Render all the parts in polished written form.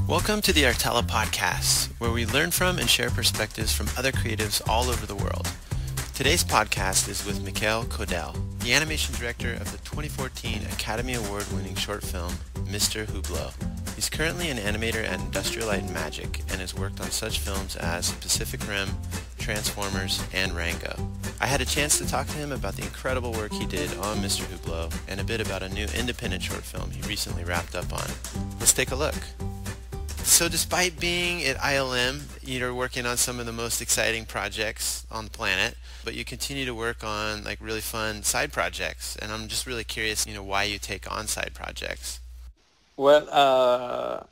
Welcome to the Artella Podcast, where we learn from and share perspectives from other creatives all over the world. Today's podcast is with Mikhail Kodel, the animation director of the 2014 Academy Award-winning short film, Mr. Hublot. He's currently an animator at Industrial Light and Magic and has worked on such films as Pacific Rim, Transformers, and Rango. I had a chance to talk to him about the incredible work he did on Mr. Hublot and a bit about a new independent short film he recently wrapped up on. Let's take a look. So despite being at ILM, you're working on some of the most exciting projects on the planet, but you continue to work on like really fun side projects. And I'm just really curious, why you take on side projects. Well,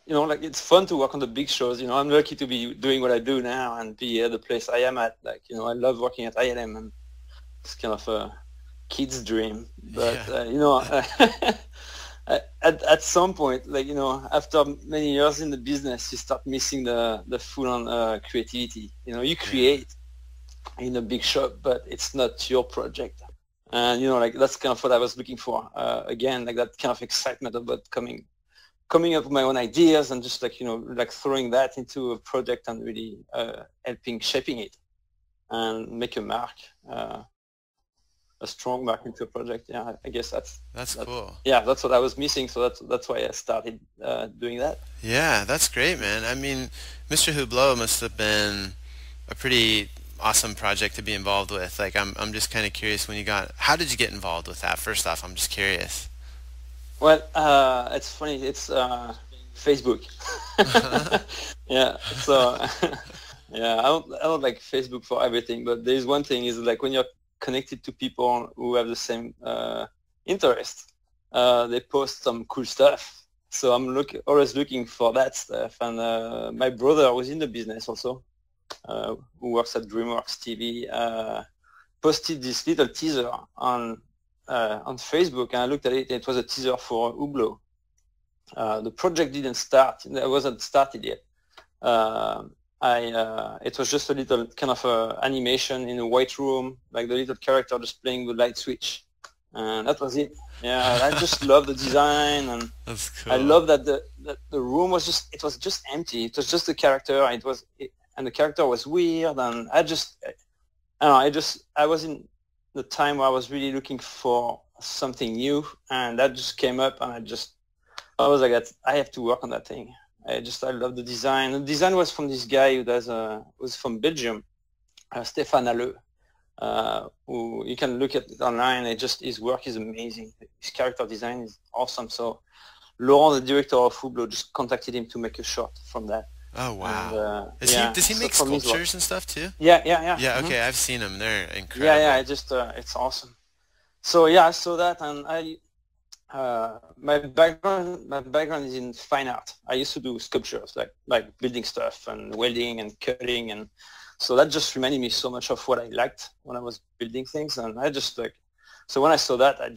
it's fun to work on the big shows. I'm lucky to be doing what I do now and be at the place I am at. I love working at ILM, and it's kind of a kid's dream. But at some point, after many years in the business, you start missing the full-on creativity. You create in a big shop, but it's not your project. And that's kind of what I was looking for. Again, that kind of excitement about coming up with my own ideas and just throwing that into a project and really helping shaping it and make a mark. A strong mark into a project. Yeah, I guess that's cool. Yeah, that's what I was missing. So that's why I started doing that. Yeah, that's great, man. I mean, Mr. Hublot must have been a pretty awesome project to be involved with. I'm just kind of curious how did you get involved with that? First off, I'm just curious. Well, it's funny. It's Facebook. Yeah. So yeah, I don't like Facebook for everything, but there's one thing is when you're connected to people who have the same interest, they post some cool stuff. So I'm always looking for that stuff. And my brother was in the business also, who works at DreamWorks TV, posted this little teaser on Facebook, and I looked at it. It was a teaser for Hublot. The project didn't start. It wasn't started yet. It was just a little kind of animation in a white room, like the little character just playing the light switch, and that was it. Yeah, I just love the design, and that's cool. I love that the room was just empty. It was just the character. And the character was weird, and I was in the time where I was really looking for something new, and that just came up, and I was like, I have to work on that thing. I love the design. The design was from this guy who was from Belgium, Stéphane Halleux, who you can look at it online. His work is amazing. His character design is awesome. So Laurent, the director of Hublot, just contacted him to make a short from that. Oh wow! And, does he make sculptures and stuff too? Yeah. Yeah. Okay, I've seen them. They're incredible. Yeah. It's awesome. So yeah, I saw that, and my background is in fine art. I used to do sculptures, like building stuff and welding and cutting, and so that just reminded me so much of what I liked when I was building things. And so when I saw that, I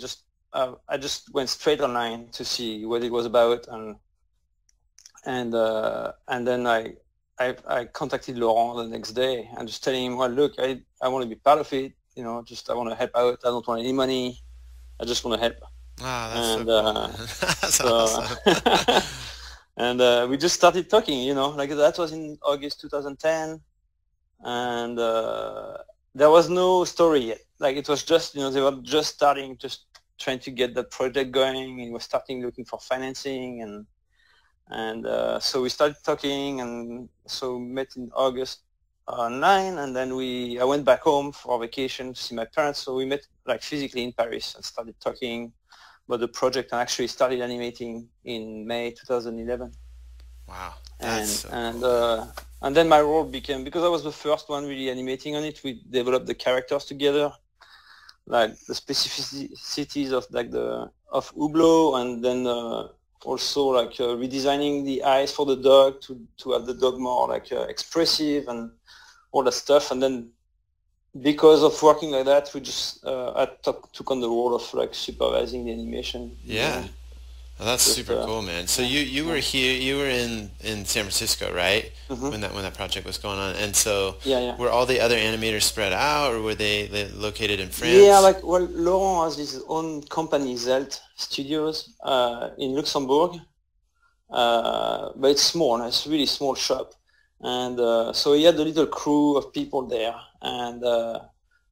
just went straight online to see what it was about, and then I contacted Laurent the next day and just telling him, well, look, I want to be part of it. I want to help out. I don't want any money. I just want to help. Wow, that's so cool. That's awesome. And we just started talking, that was in August 2010, and there was no story yet. It was just, they were just starting, just trying to get that project going. It was starting looking for financing, and so we started talking, and so we met in August 9, and then I went back home for vacation to see my parents. So we met physically in Paris and started talking about the project, and actually started animating in May 2011. Wow. And then my role became, because I was the first one really animating on it, we developed the characters together, the specificities of of Hublot, and then also redesigning the eyes for the dog to have the dog more expressive and all that stuff. And then because of working like that, we just I took on the role of supervising the animation. Yeah. Well, that's super cool, man. So you were here, you were in San Francisco, right? Mm-hmm. When that project was going on, and so were all the other animators spread out, or were they located in France? Yeah, Laurent has his own company, Zelt Studios, in Luxembourg, but it's small. It's a really small shop, and so he had a little crew of people there, and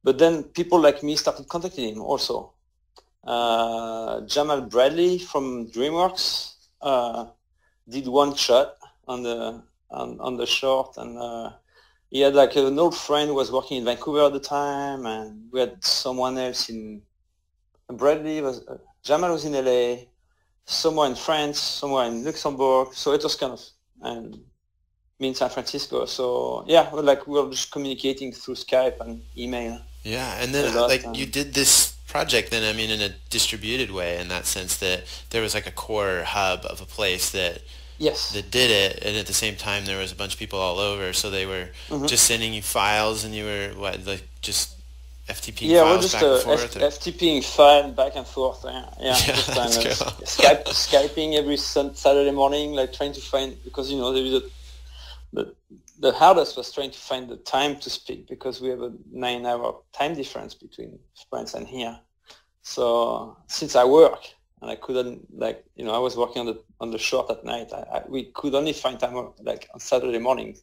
but then people like me started contacting him also. Jamal Bradley from DreamWorks did one shot on the short, and he had like an old friend who was working in Vancouver at the time, and we had someone else in Jamal was in LA, somewhere in France, somewhere in Luxembourg. So it was kind of, and me in San Francisco. So yeah, we were just communicating through Skype and email. Yeah, and then you did this project then, I mean, in a distributed way, in that sense that there was like a core hub of a place that Yes. that did it, and at the same time there was a bunch of people all over, so they were just sending you files, and you were just FTPing files back and forth? FTPing file back and forth. Yeah, just Skyping every Saturday morning, like trying to find, because there is the hardest was trying to find the time to speak, because we have a 9-hour time difference between France and here. So since I work and I couldn't, I was working on the short at night, we could only find time on Saturday morning.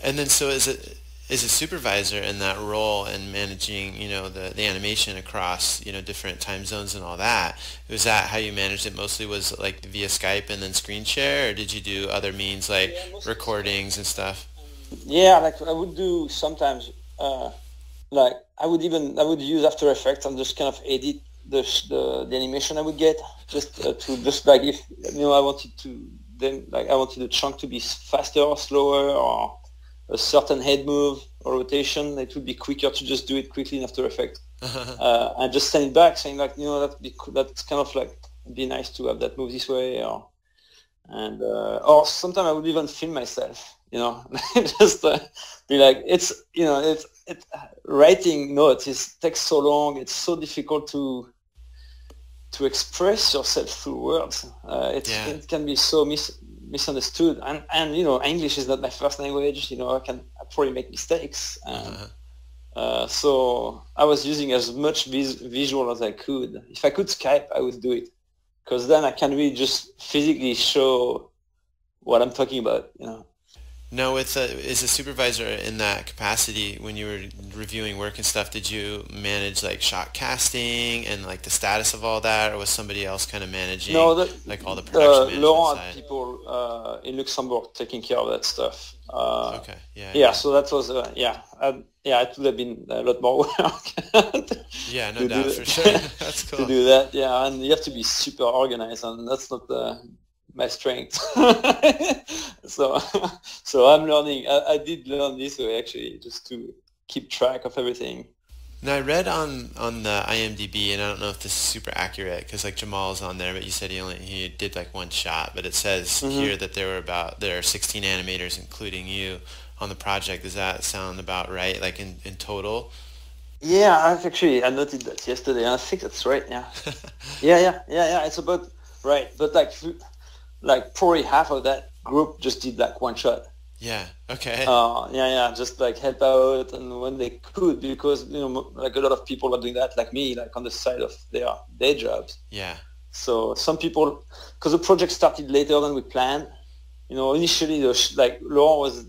And then so as a supervisor in that role and managing, the animation across, different time zones and all that, was that how you managed it mostly, was like via Skype and then screen share, or did you do other means like recordings and stuff? Yeah, I would do sometimes, I would use After Effects and just kind of edit the animation I would get, just if I wanted the chunk to be faster or slower, or a certain head move or rotation, it would be quicker to just do it quickly in After Effects. And just send it back saying that's kind of it'd be nice to have that move this way, or sometimes I would even film myself, just be like, it's writing notes takes so long, it's so difficult to express yourself through words. It can be so misunderstood, and English is not my first language. I probably make mistakes, so I was using as much visual as I could. If I could Skype, I would do it, because then I can really just physically show what I'm talking about. Now, as a supervisor in that capacity, when you were reviewing work and stuff, did you manage shot casting and the status of all that, or was somebody else kind of managing all the production management Laurent side? had people in Luxembourg taking care of that stuff. Okay. Yeah. So that was it would have been a lot more work. Yeah, no doubt, for sure. That's cool. To do that, yeah, and you have to be super organized, and that's not my strength. So I'm learning. I did learn this way, actually, just to keep track of everything. Now, I read on the IMDb, and I don't know if this is super accurate, because Jamal's on there, but you said he did one shot, but it says here that there are 16 animators, including you, on the project. Does that sound about right, in total? Yeah, I noted that yesterday, and I think that's right. Yeah. Yeah. It's about right, but probably half of that group just did one shot. Yeah. Okay. Just help out, and when they could, because a lot of people are doing that, like me, on the side of their day jobs. Yeah. So some people, because the project started later than we planned. Initially, Laurent was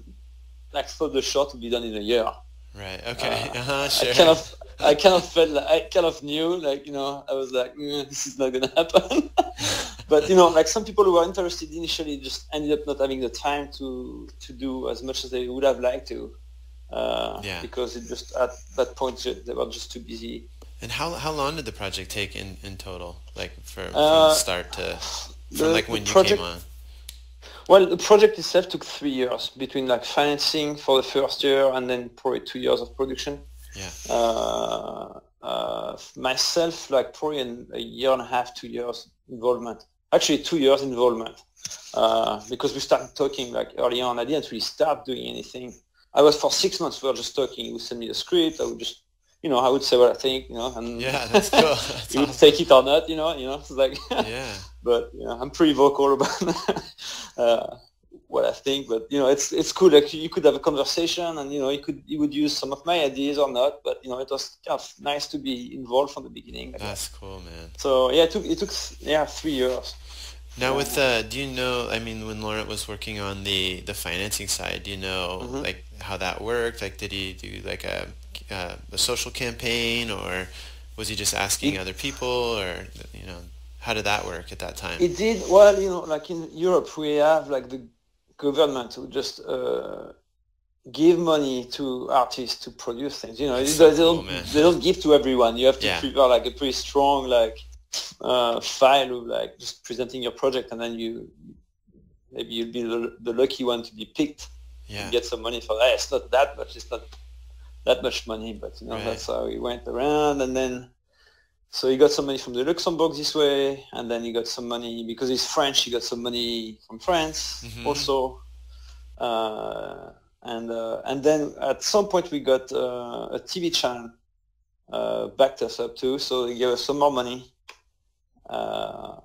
thought the shot would be done in a year. Right. Okay. Sure. I kind of felt I kind of knew, I was this is not gonna happen. But some people who were interested initially just ended up not having the time to do as much as they would have liked to, because it just at that point they were just too busy. And how long did the project take in total, from start to when you came on? Well, the project itself took 3 years, between financing for the first year and then probably 2 years of production. Yeah. Myself, probably a year and a half, 2 years involvement. Actually, 2 years involvement, because we started talking early on. I didn't really start doing anything. I was for 6 months. We were just talking. He would send me the script. I would just, I would say what I think, and yeah, that's cool. That's you would take it or not, It's yeah. But I'm pretty vocal about what I think. But it's cool. You could have a conversation, and he would use some of my ideas or not. But it was kind of nice to be involved from the beginning. That's cool, man. So yeah, it took 3 years. Now with do you know, I mean, when Laurent was working on the financing side, do you know Hmm. like how that worked? Like, did he do like a social campaign, or was he just asking It other people, or how did that work at that time? it did well, like in Europe, we have like the government who just give money to artists to produce things. That's They so cool, man. they don't give to everyone. You have to Yeah, prepare like a pretty strong like file of like just presenting your project, and then maybe you'll be the lucky one to be picked and yeah, get some money for that. It's not that much. It's not that much money, but right. that's how we went around. And then so he got some money from the Luxembourg this way, and then he got some money because he's French. He got some money from France Hmm. also. Uh, and then at some point we got a TV channel backed us up too, so they gave us some more money.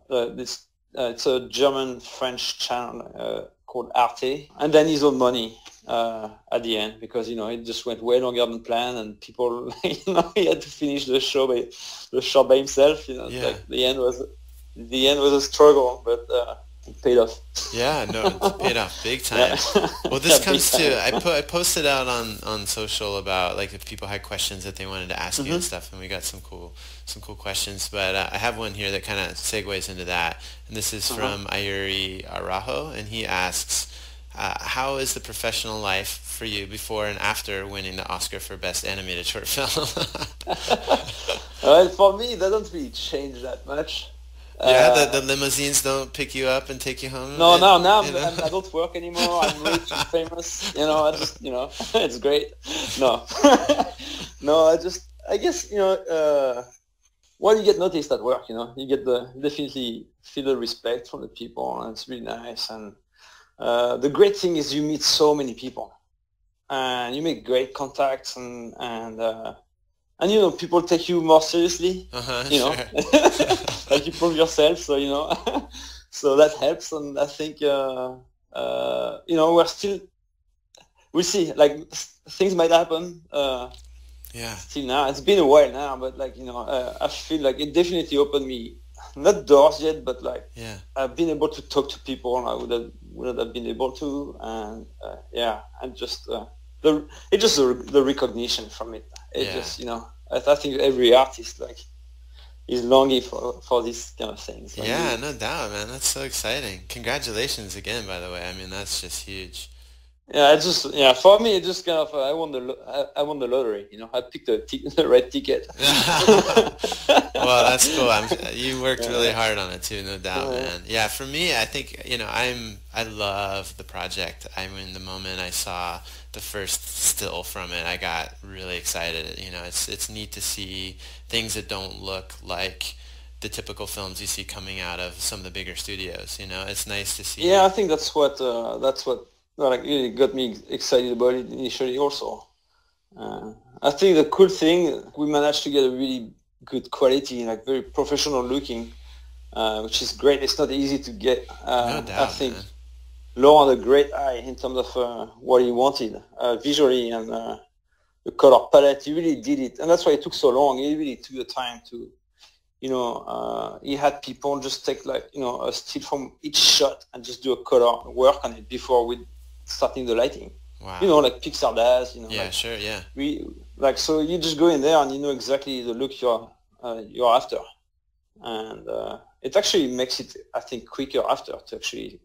This It's a German-French channel called Arte, and then his own money at the end because it just went way longer than planned, and people he had to finish the show by himself. It's Yeah. like the end was a struggle, but it paid off. Yeah, no, it's paid off big Yeah, time. Well, this yeah, big comes time. to I posted out on social about like if people had questions that they wanted to ask you and Hmm. stuff, and we got some cool questions. But I have one here that kind of segues into that, and this is Uh-huh. from Ayuri Arajo, and he asks, "How is the professional life for you before and after winning the Oscar for Best Animated Short Film?" Well, for me, that doesn't really change that much. Yeah, the Uh, limousines don't pick you up and take you home, no, and no, now you know. I don't work anymore. I'm rich and famous. I just, it's great. No, no, I guess, well, you get noticed at work. You get definitely feel the respect from the people, and it's really nice. And the great thing is you meet so many people, and you make great contacts, and people take you more seriously, Uh-huh, you know, sure. like you prove yourself. So, so that helps. And I think, we'll see, like things might happen, Yeah, still now. It's been a while now, but like, I feel like it definitely opened me, not doors yet, but like yeah. I've been able to talk to people I wouldn't have been able to. And yeah, and just, it's just the recognition from it. It Yeah. just, I think every artist like is longing for this kind of thing. So Yeah, no doubt, man. That's so exciting. Congratulations again, by the way. I mean, that's just huge. yeah, it's just, yeah, for me, it's just kind of I won the lottery. I picked the right ticket. Well, that's cool. You worked really Yeah, hard on it too, no doubt, yeah. man. Yeah, for me, I think, I love the project. I mean, the moment I saw the first still from it, I got really excited. It's neat to see things that don't look like the typical films you see coming out of some of the bigger studios. It's nice to Yeah, I see. think that's what like really got me excited about it initially. Also, I think the cool thing we managed to get a really good quality, like very professional looking, which is great. It's not easy to get. No I doubt, think man. Laurent had a great eye in terms of what he wanted visually, and the color palette. He really did it, and that's why it took so long. He really took the time to, he had people just take like, a still from each shot and just do a color work on it before we starting the lighting. Wow. Like Pixar does, Yeah, like sure, yeah. we like, so you just go in there and you know exactly the look you're after, and it actually makes it, I think, quicker after to actually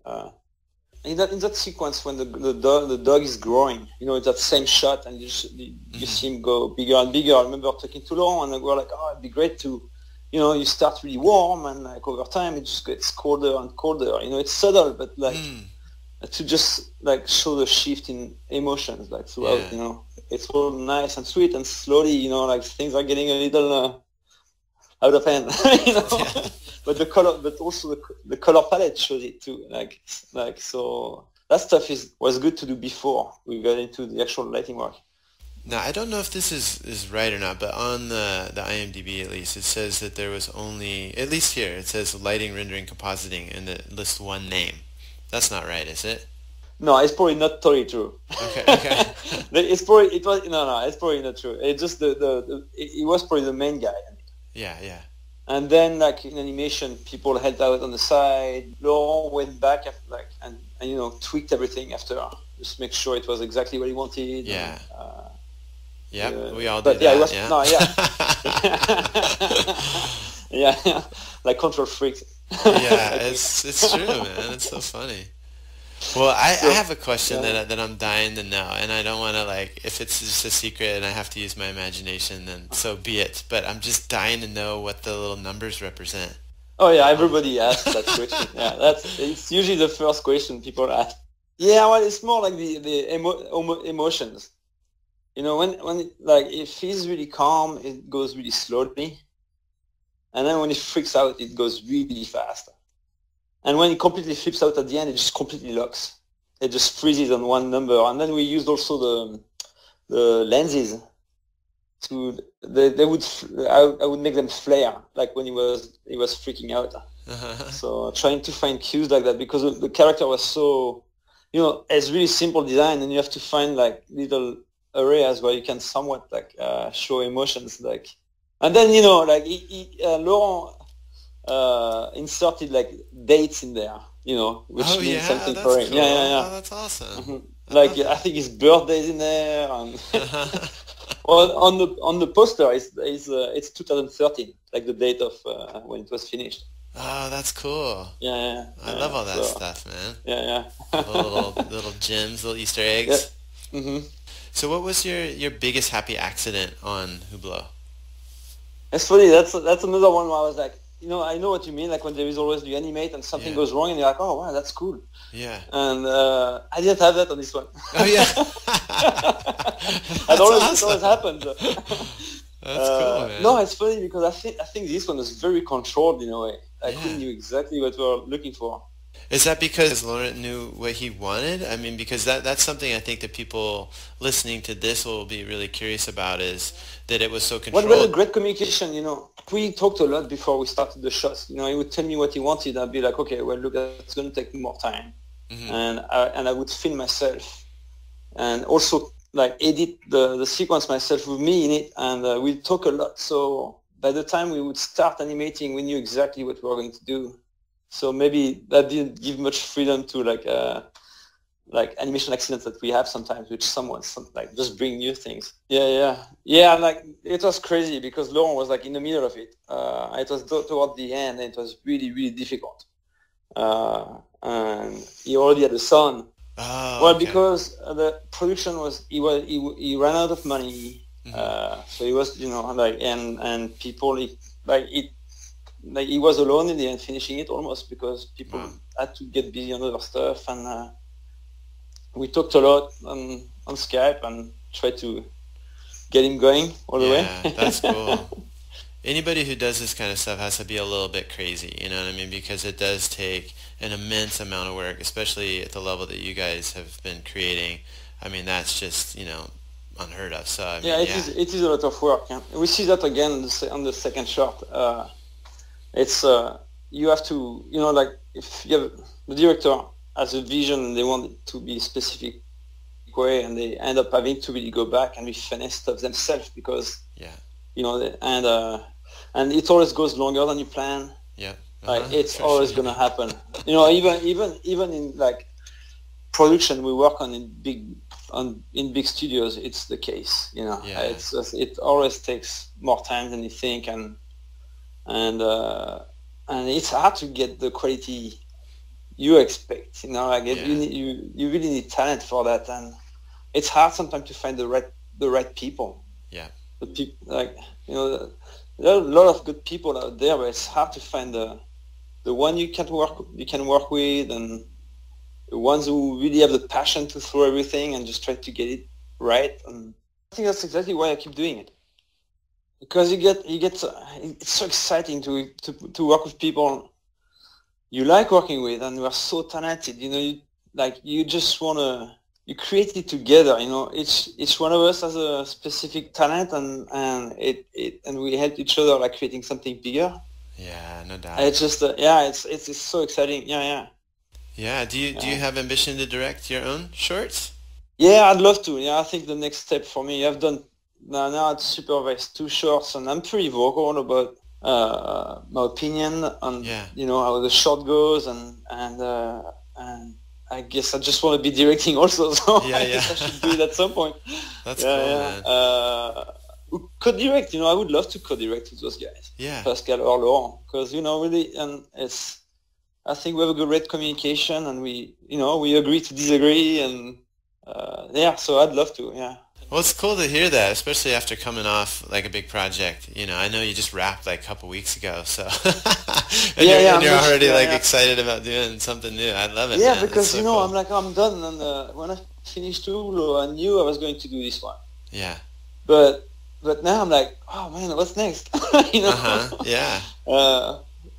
in that sequence when the dog is growing, it's that same shot, and you Hmm. see him go bigger and bigger. I remember talking to Laurent, and we were like, oh, it'd be great to, you start really warm, and like over time it just gets colder and colder. It's subtle, but like Mm. to just like show the shift in emotions like throughout. Yeah. It's all nice and sweet, and slowly, like things are getting a little out of hand. you know Yeah. but the color, but also the color palette shows it too, like so that stuff was good to do before we got into the actual lighting work. Now, I don't know if this is right or not, but on the IMDb at least, it says that there was only, at least here, it says lighting, rendering, compositing, and it lists one name. That's not right, is it? No, it's probably not totally true. Okay, okay. It was, no, it's probably not true. It's just it was probably the main guy. Yeah, yeah. And then, like in animation, people helped out on the side. Laurent went back and tweaked everything after, just make sure it was exactly what he wanted. Yeah. And, we all do but that. It was, yeah, like control freaks. Yeah, it's true, man. It's so funny. Well, I have a question that I'm dying to know, and I don't want to, like, if it's just a secret and I have to use my imagination, then so be it. But I'm just dying to know what the little numbers represent. Oh yeah, everybody asks that question. Yeah, it's usually the first question people ask. Yeah, well, it's more like the emotions. You know, when like if he's really calm, it goes really slowly, and then when he freaks out, it goes really fast. And when it completely flips out at the end, it just completely locks. It just freezes on one number. And then we used also the lenses to I would make them flare, like when he was freaking out. So trying to find cues like that, because the character was so, it's really simple design, and you have to find like little areas where you can somewhat like show emotions, like, and then like Laurent inserted like dates in there, which means something for him. Cool. Yeah. Oh, that's awesome. Mm-hmm. Like I think his birthday's in there, and on the poster it's 2013, like the date of when it was finished. Oh, that's cool. Yeah. I love all that stuff, man. Yeah. little gems, little Easter eggs. Yeah. Mm-hmm. So what was your biggest happy accident on Hublot? It's funny. That's another one where I was like, I know what you mean. Like when there is always you animate and something goes wrong, and you're like, oh wow, that's cool. Yeah. And I didn't have that on this one. Oh yeah. It always happened. That's cool, man. No, it's funny because I think this one was very controlled in a way. Like we knew exactly what we were looking for. Is that because Laurent knew what he wanted? I mean, because that's something I think that people listening to this will be really curious about, is that it was so controlled. Well, we had a great communication, We talked a lot before we started the shots. He would tell me what he wanted. I'd be like, okay, well, look, it's going to take more time. Mm-hmm. And I would film myself and also like edit the sequence myself with me in it. And we'd talk a lot. So by the time we would start animating, we knew exactly what we were going to do. So maybe that didn't give much freedom to like animation accidents that we have sometimes, which like just bring new things. Yeah. Like it was crazy because Laurent was like in the middle of it. It was toward the end, and it was really, really difficult. And he already had a son. Oh, well, okay. Because the production he ran out of money. Mm-hmm. So he was, and people he was alone in the end finishing it almost, because people had to get busy on other stuff, and we talked a lot on Skype and tried to get him going all the way. Yeah, that's cool. Anybody who does this kind of stuff has to be a little bit crazy, you know what I mean? Because it does take an immense amount of work, especially at the level that you guys have been creating. I mean, that's just, unheard of. So I mean, it is a lot of work. Yeah. We see that again on the second shot. It's you have to, like if you have the director has a vision and they want it to be a specific way, and they end up having to really go back and refine stuff themselves because and it always goes longer than you plan. Yeah, like it's always gonna happen. Even in like production we work on in big studios, it's the case. It's just, it always takes more time than you think, and it's hard to get the quality you expect. You really need talent for that, and it's hard sometimes to find the right people. Yeah, the people, there are a lot of good people out there, but it's hard to find the one you can work with, and the ones who really have the passion to throw everything and just try to get it right. And I think that's exactly why I keep doing it, because it's so exciting to work with people you like working with and who are so talented. You just wanna. You create it together, each one of us has a specific talent, and we help each other, like creating something bigger. Yeah, no doubt. It's just it's so exciting. Yeah. Do you have ambition to direct your own shorts? Yeah, I'd love to. I think the next step for me, I've done now I'd supervised 2 shorts, and I'm pretty vocal about my opinion on Yeah. how the shot goes, and I guess I just want to be directing also, so Yeah, I yeah. guess I should do it at some point. That's Yeah, cool, yeah. man. Co-direct, I would love to co-direct with those guys, Yeah. Pascal or Laurent, because really, and I think we have a great communication, and we agree to disagree, and so I'd love to, yeah. Well, it's cool to hear that, especially after coming off like a big project. I know you just wrapped like a couple weeks ago, so and you're already like excited about doing something new. I love it. Yeah, man. because so cool. I'm like, I'm done, and when I finished Hublot, I knew I was going to do this one. Yeah. But now I'm like, oh man, what's next? Yeah.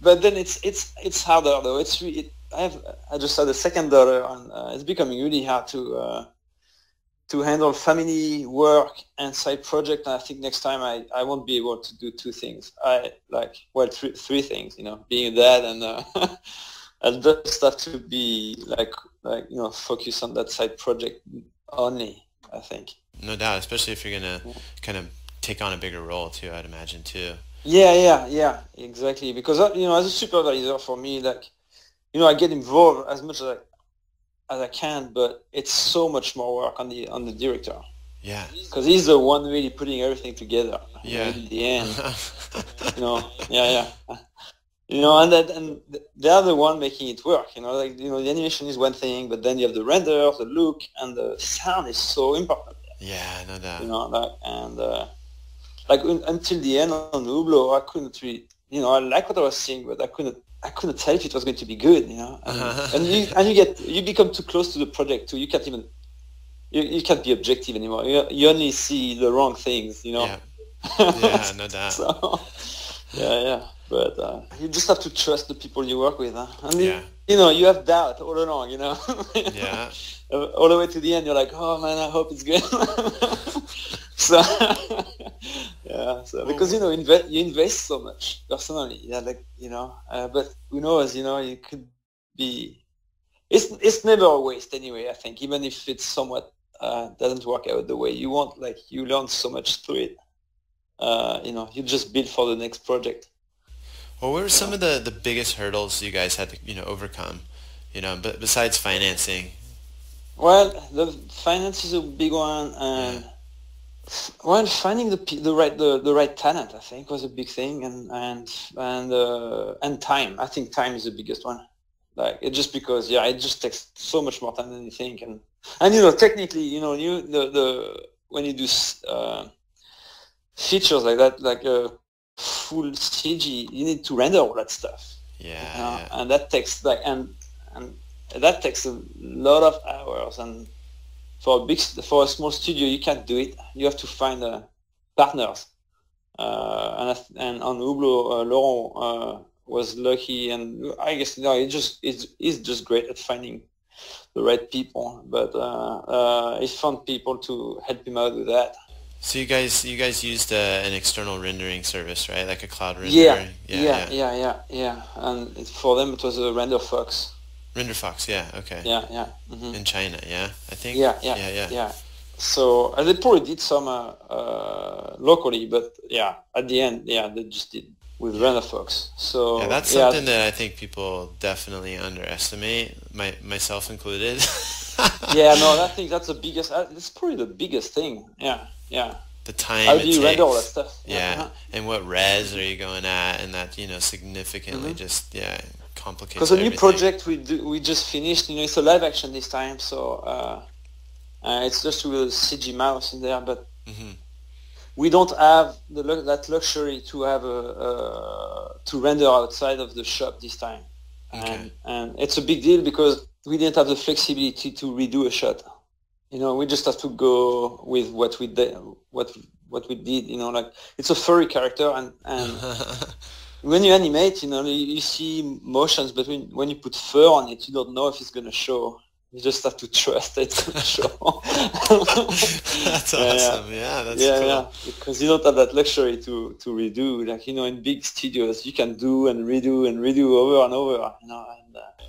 But then it's harder though. I just had a second daughter, and it's becoming really hard to handle family, work, and side project. And I think next time I won't be able to do two things. Three things. Being a dad, and I'll just have to be like focus on that side project only, I think. No doubt, especially if you're gonna kind of take on a bigger role too. I'd imagine too. Yeah, exactly. Because as a supervisor, for me, like, I get involved as much as I can, but it's so much more work on the director. Yeah. Because he's the one really putting everything together. Yeah. In the end. Yeah. And they are the one making it work. The animation is one thing, but then you have the render, the look, and the sound is so important. Yeah, no doubt. Until the end on Hublot, I couldn't really, I like what I was seeing, but I couldn't tell if it was going to be good, and you become too close to the project too. You can't even, you can't be objective anymore. You only see the wrong things, Yeah, yeah, no doubt. So, yeah. But you just have to trust the people you work with, and you have doubt all along, Yeah. All the way to the end, you're like, oh man, I hope it's good. So because you invest so much personally, but who knows, it could be, it's never a waste anyway. I think even if it's somewhat doesn't work out the way you want, like, you learn so much through it. You just build for the next project. Well, what were some of the biggest hurdles you guys had to besides financing? Well, the finance is a big one, and finding the right talent, I think, was a big thing, and time. I think time is the biggest one. Like, it just because it just takes so much more time than you think, and technically, when you do features like that, like full CG, you need to render all that stuff. Yeah. And that takes and that takes a lot of hours, and for a small studio, you can't do it. You have to find partners. And on Hublot, Laurent was lucky, and I guess he's just great at finding the right people. But he found people to help him out with that. So you guys used an external rendering service, right? Like a cloud render. Yeah. And for them, it was a RenderFox. RenderFox, yeah, okay. Yeah. Mm-hmm. In China, yeah, I think. Yeah. So they probably did some locally, but at the end, they just did with RenderFox. So that's something that I think people definitely underestimate, myself included. I think that's the biggest. That's probably the biggest thing. Yeah. The time how it do you takes. render all that stuff? Yeah. And what res are you going at, and that significantly complicates. Because a new project we just finished, it's a live action this time, so it's just with a CG mouse in there, but we don't have that luxury to have to render outside of the shop this time. Okay. And it's a big deal because we didn't have the flexibility to redo a shot. We just have to go with what we did. Like, it's a furry character, and when you animate, you see motions, but when you put fur on it, you don't know if it's going to show. You just have to trust that it's going to show. That's awesome. That's cool. Yeah, because you don't have that luxury to redo. Like, in big studios, you can do and redo over and over.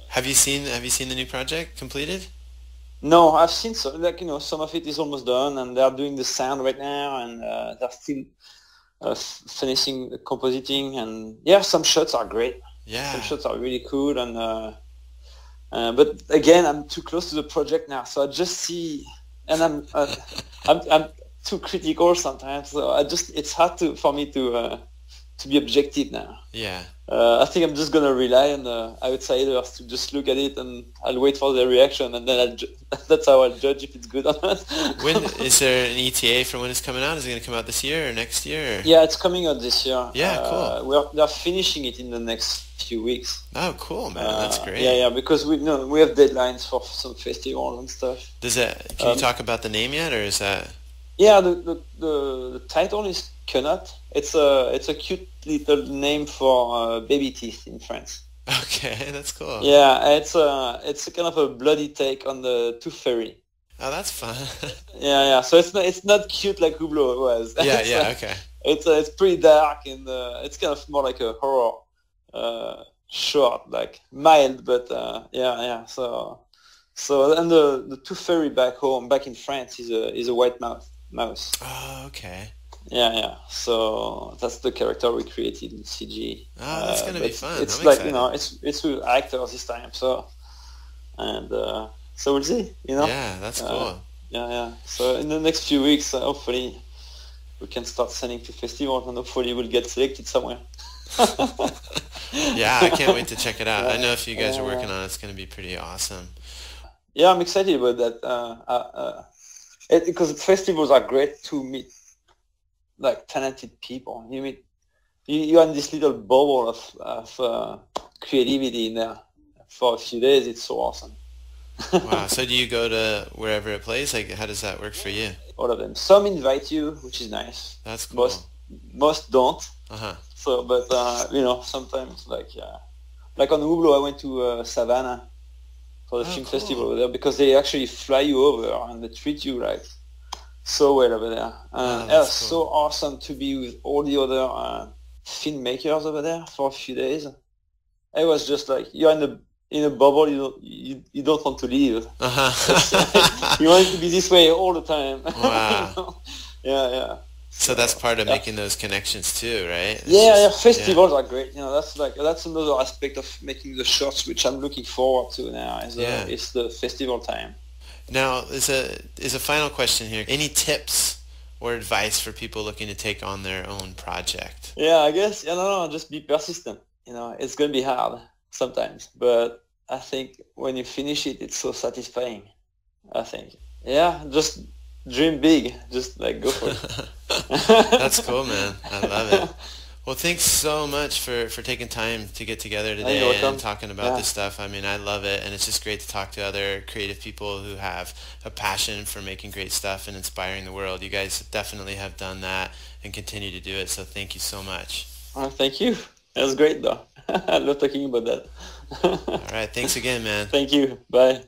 Have you seen the new project completed? No, I've seen some of it is almost done, and they're doing the sound right now, and they're still finishing the compositing, and yeah, some shots are great. Yeah. Some shots are really cool, and but again, I'm too close to the project now, so I just see, and I'm too critical sometimes. So it's hard for me to be objective now. Yeah. I think I'm just gonna rely on the outsiders to just look at it, and I'll wait for their reaction, and then that's how I'll judge if it's good or not. When is there an ETA for when it's coming out? Is it going to come out this year or next year? Or? Yeah, it's coming out this year. Yeah, cool. They're finishing it in the next few weeks. Oh, cool, man. That's great. Yeah, because we have deadlines for some festivals and stuff. Can you talk about the name yet, or is that? Yeah, the title is Quenought. It's a cute little name for baby teeth in France. Okay, that's cool. Yeah, it's a kind of a bloody take on the Tooth Fairy. Oh, that's fun. Yeah. So it's not cute like Hublot was. Yeah, okay. It's pretty dark, and it's kind of more like a horror short, like mild, but yeah. So and the Tooth Fairy back in France is a white mouse. Oh, okay. Yeah. So that's the character we created in CG. Oh, that's gonna be fun. It's I'm like excited. it's with actors this time. So we'll see. Yeah, that's cool. Yeah. So in the next few weeks, hopefully, we can start sending to festivals, and hopefully we'll get selected somewhere. Yeah, I can't wait to check it out. I know if you guys are working on it, it's going to be pretty awesome. Yeah, I'm excited about that. Because festivals are great to meet like talented people. You're in this little bubble of creativity in there for a few days. It's so awesome. Wow. So do you go to wherever it plays? Like, how does that work for you? All of them. Some invite you, which is nice. That's cool. Most don't. Uh-huh. So, but sometimes like on Hublot, I went to Savannah for the film festival over there, because they actually fly you over and they treat you like so well over there. It was so awesome to be with all the other filmmakers over there for a few days. It was just like you're in a bubble. You don't want to leave. Uh-huh. You want it to be this way all the time. Wow. Yeah. So that's part of making those connections too, right? Festivals are great. That's another aspect of making the shorts, which I'm looking forward to now. Is the festival time. Now, is a final question here. Any tips or advice for people looking to take on their own project? Yeah, I guess just be persistent. It's gonna be hard sometimes, but I think when you finish it, it's so satisfying. I think. Yeah, just dream big. Just like go for it. That's cool, man. I love it. Well, thanks so much for taking time to get together today and talking about this stuff. I mean, I love it, and it's just great to talk to other creative people who have a passion for making great stuff and inspiring the world. You guys definitely have done that and continue to do it, so thank you so much. Thank you. That was great, though. I love talking about that. All right, thanks again, man. Thank you. Bye.